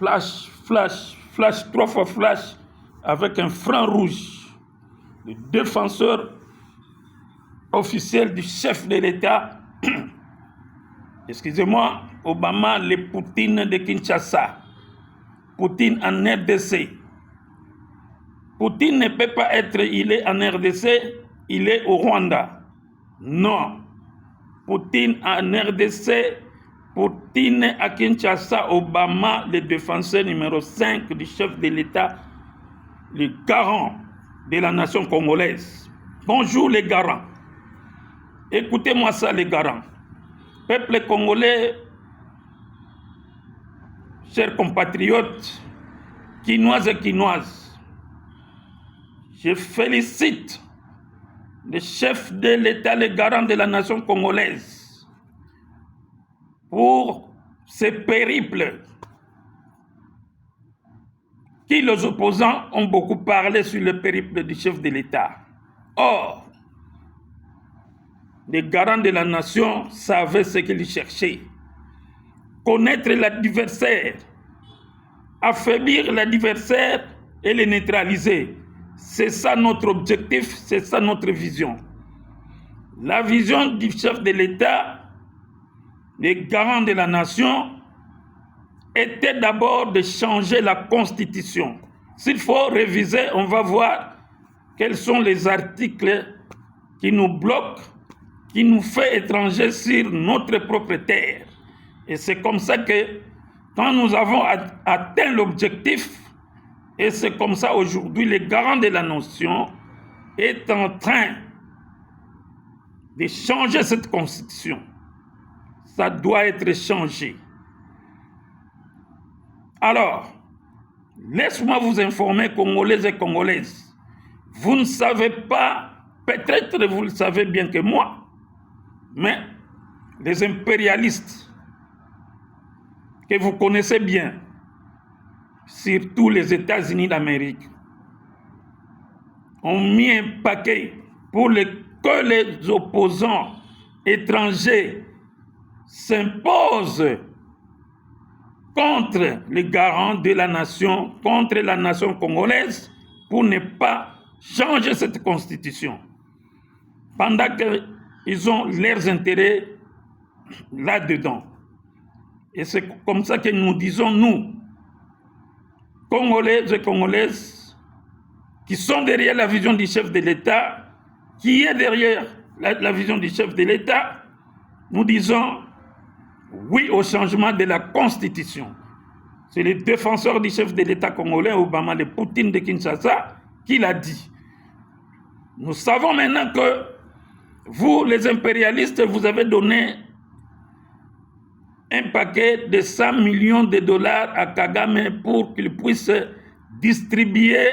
flash, flash, flash, 3 fois flash, avec un franc rouge. Le défenseur officiel du chef de l'État, excusez-moi, Obama, le Poutine de Kinshasa, Poutine en RDC. Poutine ne peut pas être, il est en RDC, il est au Rwanda. Non. Poutine en RDC, Poutine à Kinshasa, Obama, le défenseur numéro 5 du chef de l'État, le garant de la nation congolaise. Bonjour les garants. Écoutez-moi ça les garants. Peuple congolais, chers compatriotes, quinoises et quinoises, je félicite le chef de l'État, le garant de la nation congolaise, pour ce périple qui les opposants ont beaucoup parlé sur le périple du chef de l'État. Or, les garants de la nation savaient ce qu'ils cherchaient. Connaître l'adversaire, affaiblir l'adversaire et le neutraliser. C'est ça notre objectif, c'est ça notre vision. La vision du chef de l'État, les garants de la nation, était d'abord de changer la Constitution. S'il faut réviser, on va voir quels sont les articles qui nous bloquent, qui nous font étrangers sur notre propre terre. Et c'est comme ça que quand nous avons atteint l'objectif, et c'est comme ça aujourd'hui, le garant de la nation est en train de changer cette Constitution. Ça doit être changé. Alors, laisse-moi vous informer, Congolais et Congolaises. Vous ne savez pas, peut-être vous le savez bien que moi, mais les impérialistes que vous connaissez bien, surtout les États-Unis d'Amérique, ont mis un paquet pour que les opposants étrangers s'imposent contre les garants de la nation, contre la nation congolaise, pour ne pas changer cette constitution. Pendant qu'ils ont leurs intérêts là-dedans. Et c'est comme ça que nous disons, nous, Congolais et Congolaises, qui sont derrière la vision du chef de l'État, qui est derrière la vision du chef de l'État, nous disons oui au changement de la Constitution. C'est le défenseur du chef de l'État congolais, Obama, le Poutine de Kinshasa, qui l'a dit. Nous savons maintenant que vous, les impérialistes, vous avez donné un paquet de 100 millions de dollars à Kagame pour qu'il puisse distribuer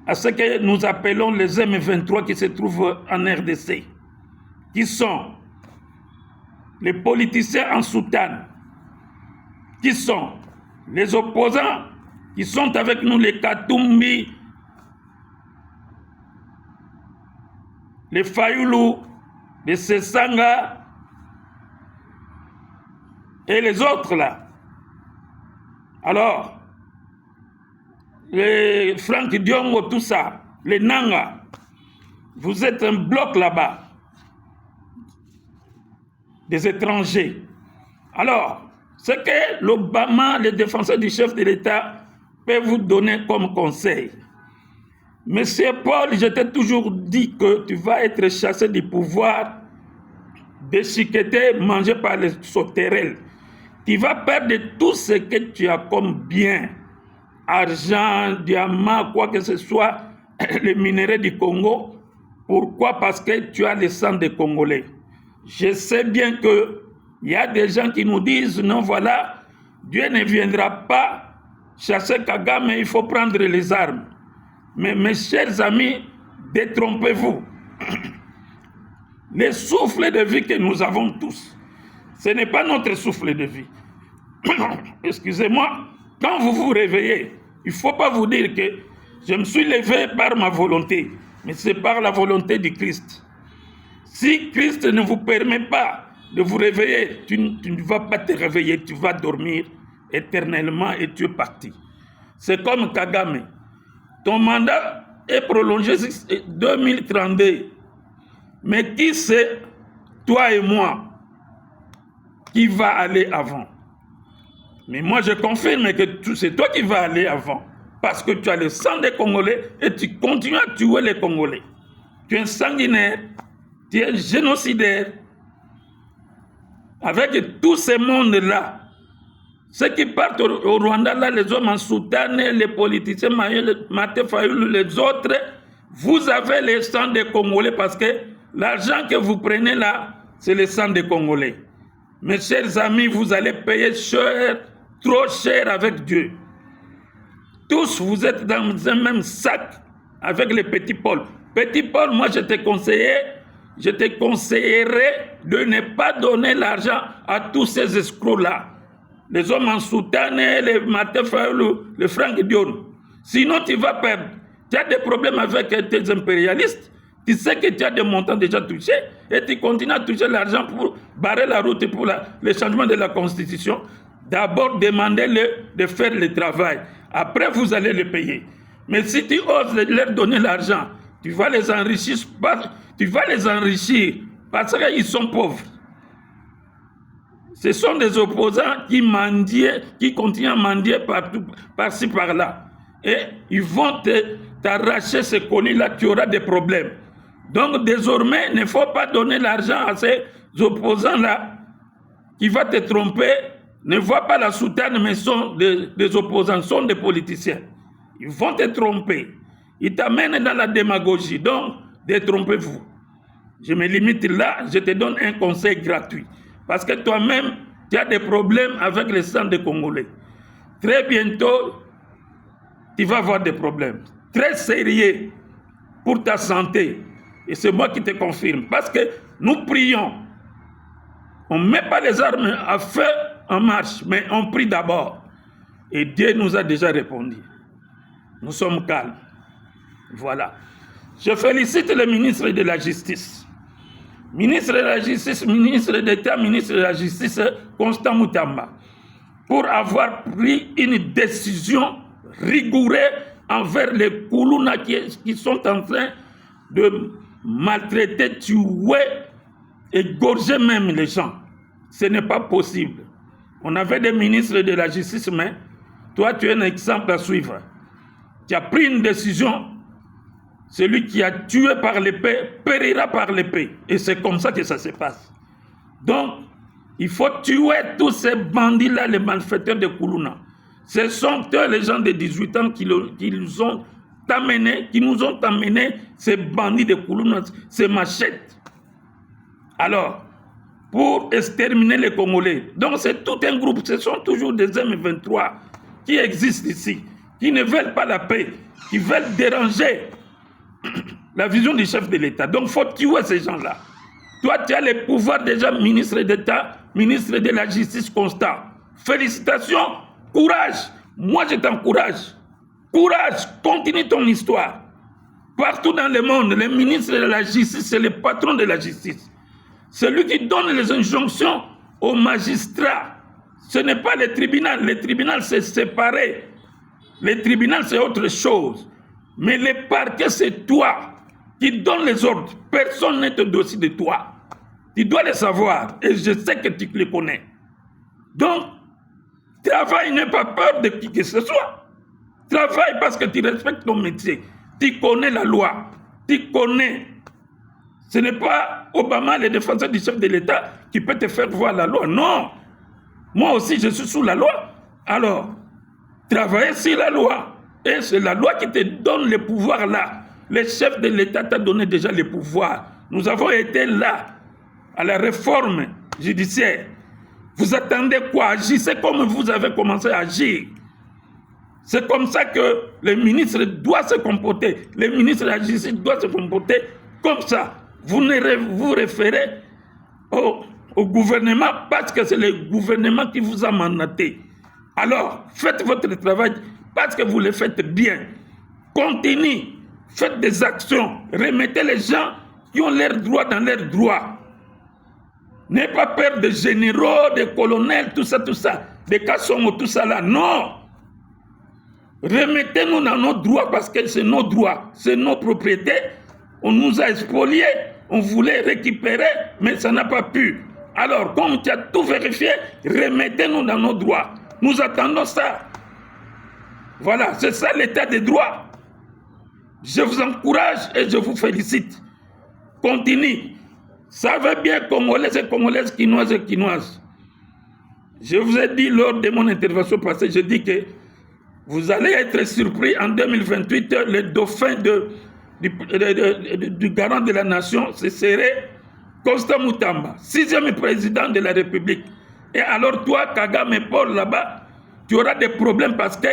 à ce que nous appelons les M23 qui se trouvent en RDC, qui sont les politiciens en soutane, qui sont les opposants, qui sont avec nous les Katumbi, les Fayoulou, les Sessanga et les autres là. Alors, les Franck Diongo, tout ça, les Nanga, vous êtes un bloc là-bas, des étrangers. Alors, ce que l'Obama, le défenseur du chef de l'État, peut vous donner comme conseil. Monsieur Paul, je t'ai toujours dit que tu vas être chassé du pouvoir, déchiqueté, mangé par les sauterelles. Tu vas perdre tout ce que tu as comme bien, argent, diamant, quoi que ce soit, les minéraux du Congo. Pourquoi? Parce que tu as le sang des Congolais. Je sais bien qu'il y a des gens qui nous disent, non, voilà, Dieu ne viendra pas chasser Kagame, il faut prendre les armes. Mais mes chers amis, détrompez-vous. Le souffle de vie que nous avons tous, ce n'est pas notre souffle de vie. Excusez-moi, quand vous vous réveillez, il ne faut pas vous dire que je me suis levé par ma volonté, mais c'est par la volonté du Christ. Si Christ ne vous permet pas de vous réveiller, tu ne vas pas te réveiller, tu vas dormir éternellement et tu es parti. C'est comme Kagame. Ton mandat est prolongé jusqu'en 2032. Mais qui c'est, toi et moi, qui va aller avant? Mais moi, je confirme que c'est toi qui vas aller avant. Parce que tu as le sang des Congolais et tu continues à tuer les Congolais. Tu es un sanguinaire, tu es un génocidaire. Avec tous ces mondes-là, ceux qui partent au Rwanda, là, les hommes en soutane, les politiciens, Martin Fayulu, les autres, vous avez le sang des Congolais parce que l'argent que vous prenez là, c'est le sang des Congolais. Mes chers amis, vous allez payer cher, trop cher avec Dieu. Tous, vous êtes dans un même sac avec les petits Paul. Petit Paul, moi, je te conseillerais de ne pas donner l'argent à tous ces escrocs-là. Les hommes en soutane, les Martin Fayulu, les Franck Dion. Sinon, tu vas perdre. Tu as des problèmes avec tes impérialistes. Tu sais que tu as des montants déjà touchés et tu continues à toucher l'argent pour barrer la route pour le changement de la Constitution. D'abord, demandez-le de faire le travail. Après, vous allez le payer. Mais si tu oses leur donner l'argent, tu vas les enrichir parce qu'ils sont pauvres. Ce sont des opposants qui mendient, qui continuent à mendier partout, par-ci, par-là. Et ils vont t'arracher ce colis-là, tu auras des problèmes. Donc, désormais, il ne faut pas donner l'argent à ces opposants-là qui vont te tromper. Ne vois pas la soutane, mais sont des opposants, sont des politiciens. Ils vont te tromper. Ils t'amènent dans la démagogie. Donc, détrompez-vous. Je me limite là, je te donne un conseil gratuit. Parce que toi-même, tu as des problèmes avec le sang des Congolais. Très bientôt, tu vas avoir des problèmes. Très sérieux pour ta santé. Et c'est moi qui te confirme. Parce que nous prions. On ne met pas les armes à feu en marche, mais on prie d'abord. Et Dieu nous a déjà répondu. Nous sommes calmes. Voilà. Je félicite le ministre de la Justice. Ministre de la Justice, ministre d'État, ministre de la Justice, Constant Moutamba, pour avoir pris une décision rigoureuse envers les Koulouna qui sont en train de maltraiter, tuer, égorger même les gens. Ce n'est pas possible. On avait des ministres de la Justice, mais toi, tu es un exemple à suivre. Tu as pris une décision. Celui qui a tué par l'épée périra par l'épée. Et c'est comme ça que ça se passe. Donc, il faut tuer tous ces bandits-là, les malfaiteurs de Koulouna. Ce sont eux, les gens de 18 ans, qui nous ont amené ces bandits de Koulouna, ces machettes. Alors, pour exterminer les Congolais. Donc, c'est tout un groupe. Ce sont toujours des M23 qui existent ici, qui ne veulent pas la paix, qui veulent déranger la vision du chef de l'État. Donc, il faut tuer ces gens-là. Toi, tu as le pouvoir déjà, ministre d'État, ministre de la Justice constant. Félicitations, courage. Moi, je t'encourage. Courage, continue ton histoire. Partout dans le monde, le ministre de la Justice, c'est le patron de la justice. C'est lui qui donne les injonctions aux magistrats. Ce n'est pas le tribunal. Le tribunal, c'est séparé. Le tribunal, c'est autre chose. Mais le parquet, c'est toi qui donne les ordres. Personne n'est au-dessus de toi. Tu dois le savoir. Et je sais que tu le connais. Donc, travaille, n'aie pas peur de qui que ce soit. Travaille parce que tu respectes ton métier. Tu connais la loi. Tu connais. Ce n'est pas Obama, le défenseur du chef de l'État, qui peut te faire voir la loi. Non. Moi aussi, je suis sous la loi. Alors, travaille sur la loi. Et c'est la loi qui te donne le pouvoir là. Le chef de l'État t'a donné déjà le pouvoir. Nous avons été là, à la réforme judiciaire. Vous attendez quoi? Agissez comme vous avez commencé à agir. C'est comme ça que le ministre doit se comporter. Le ministre de la Justice doit se comporter comme ça. Vous vous référez au gouvernement parce que c'est le gouvernement qui vous a mandaté. Alors, faites votre travail parce que vous le faites bien. Continuez, faites des actions, remettez les gens qui ont leurs droits dans leurs droits. N'ayez pas peur des généraux, des colonels, tout ça, des Kassongo, tout ça là. Non. Remettez-nous dans nos droits parce que c'est nos droits, c'est nos propriétés. On nous a spoliés, on voulait récupérer, mais ça n'a pas pu. Alors, comme tu as tout vérifié, remettez-nous dans nos droits. Nous attendons ça. Voilà, c'est ça l'état des droits. Je vous encourage et je vous félicite. Continue. Savez bien, Congolais et Congolaises, Quinoises et Quinoises. Je vous ai dit lors de mon intervention passée, je dis que vous allez être surpris en 2028, le dauphin du garant de la nation, ce serait Constant Mutamba, 6e président de la République. Et alors toi, Kagame et Paul là-bas, tu auras des problèmes parce que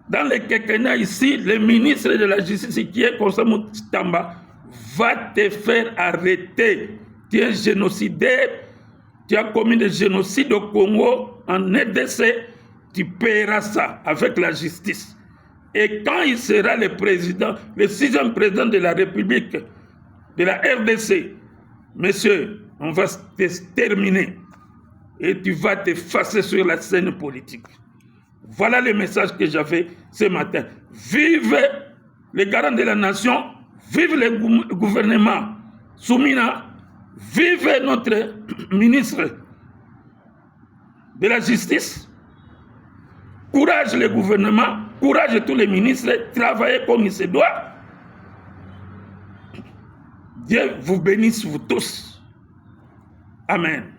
dans les Kekenya ici, le ministre de la Justice qui est Constant Mutamba va te faire arrêter. Tu es génocidaire, tu as commis des génocides au Congo, en RDC, tu paieras ça avec la justice. Et quand il sera le président, le 6e président de la République, de la RDC, monsieur, on va te terminer. Et tu vas t'effacer sur la scène politique. Voilà le message que j'avais ce matin. Vive les garants de la nation, vive le gouvernement Soumina, vive notre ministre de la Justice. Courage le gouvernement, courage tous les ministres, travaillez comme il se doit. Dieu vous bénisse vous tous. Amen.